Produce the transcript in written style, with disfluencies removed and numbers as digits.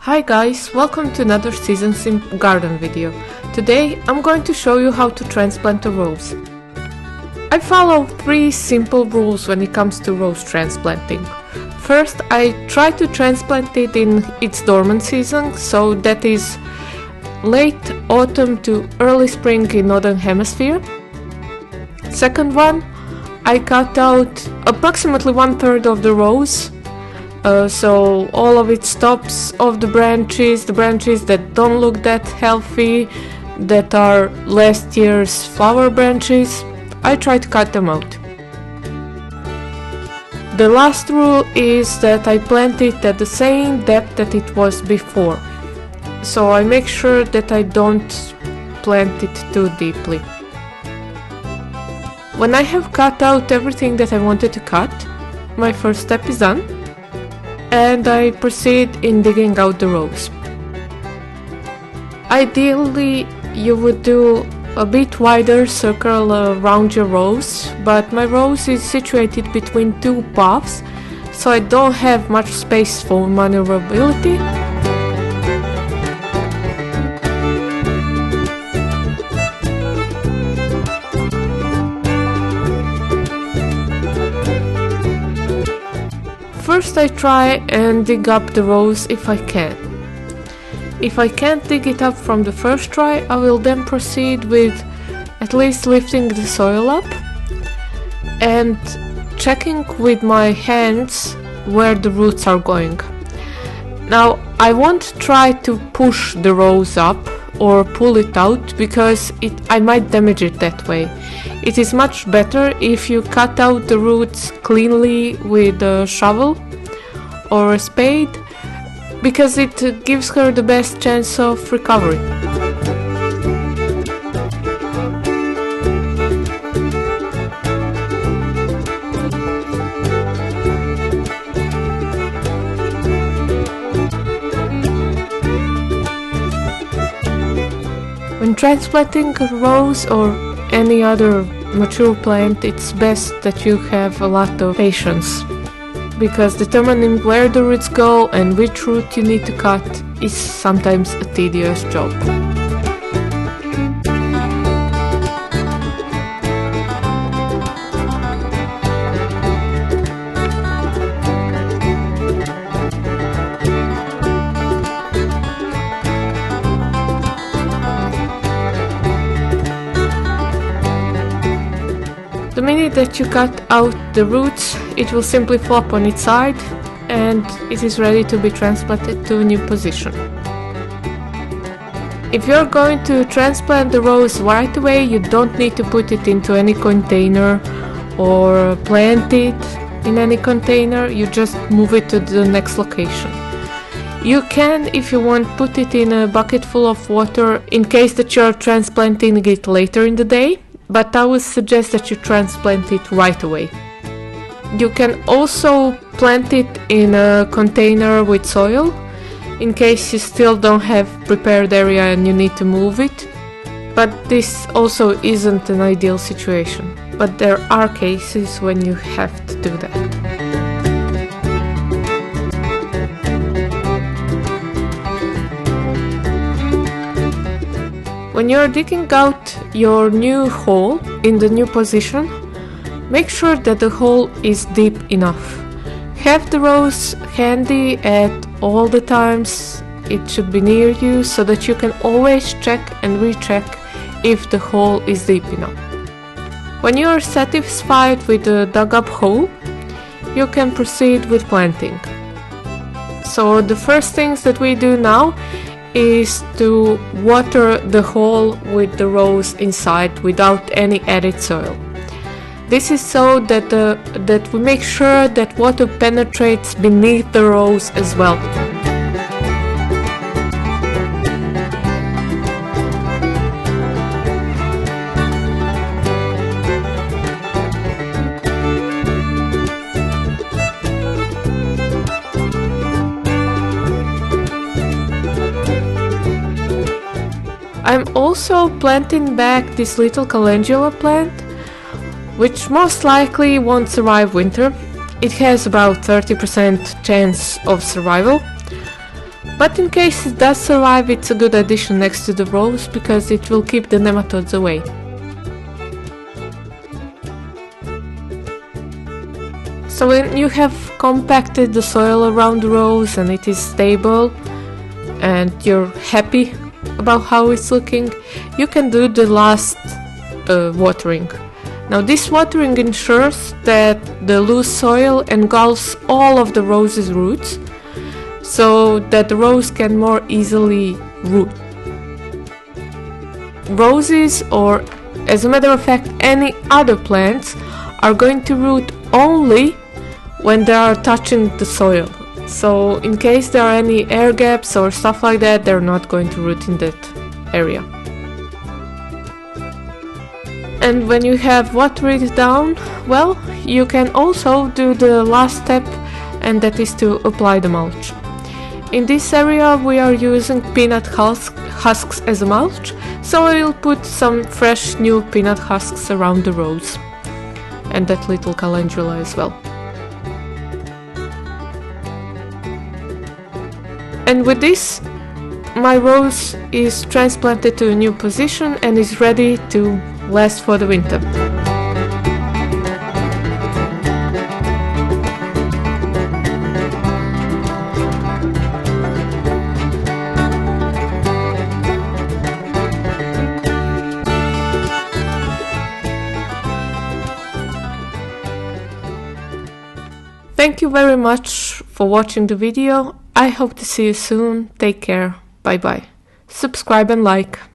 Hi guys, welcome to another Season Sim garden video. Today I'm going to show you how to transplant a rose. I follow 3 simple rules when it comes to rose transplanting. First, I try to transplant it in its dormant season, so that is late autumn to early spring in Northern Hemisphere. Second one, I cut out approximately 1/3 of the rose. So all of its tops of the branches that don't look that healthy, that are last year's flower branches, I try to cut them out. The last rule is that I plant it at the same depth that it was before. So I make sure that I don't plant it too deeply. When I have cut out everything that I wanted to cut, my first step is done. And I proceed in digging out the rose. Ideally, you would do a bit wider circle around your rose, but my rose is situated between 2 paths, so I don't have much space for maneuverability. First I try and dig up the rose if I can. If I can't dig it up from the first try, I will then proceed with at least lifting the soil up and checking with my hands where the roots are going. Now, I won't try to push the rose up or pull it out because I might damage it that way. It is much better if you cut out the roots cleanly with a shovel or a spade, because it gives her the best chance of recovery. When transplanting a rose or any other mature plant, it's best that you have a lot of patience, because determining where the roots go and which root you need to cut is sometimes a tedious job. The minute that you cut out the roots, it will simply flop on its side and it is ready to be transplanted to a new position. If you're going to transplant the rose right away, you don't need to put it into any container or plant it in any container, you just move it to the next location. You can, if you want, put it in a bucket full of water in case that you're transplanting it later in the day, but I would suggest that you transplant it right away. You can also plant it in a container with soil in case you still don't have prepared area and you need to move it, but this also isn't an ideal situation, but there are cases when you have to do that. When you're digging out your new hole in the new position, make sure that the hole is deep enough. Have the rose handy at all the times. It should be near you so that you can always check and recheck if the hole is deep enough. When you are satisfied with the dug up hole, you can proceed with planting. So the first things that we do now is to water the hole with the rose inside without any added soil. This is so that we make sure that water penetrates beneath the rose as well. I'm also planting back this little calendula plant, which most likely won't survive winter. It has about 30% chance of survival. But in case it does survive, it's a good addition next to the rose because it will keep the nematodes away. So when you have compacted the soil around the rose and it is stable and you're happy about how it's looking, you can do the last watering. Now this watering ensures that the loose soil engulfs all of the rose's roots so that the rose can more easily root. Roses, or as a matter of fact any other plants, are going to root only when they are touching the soil. So in case there are any air gaps or stuff like that, they're not going to root in that area. And when you have watered it down, well, you can also do the last step, and that is to apply the mulch. In this area we are using peanut husks as a mulch, so I will put some fresh new peanut husks around the rose and that little calendula as well. And with this, my rose is transplanted to a new position and is ready to last for the winter. Thank you very much for watching the video. I hope to see you soon. Take care. Bye bye. Subscribe and like.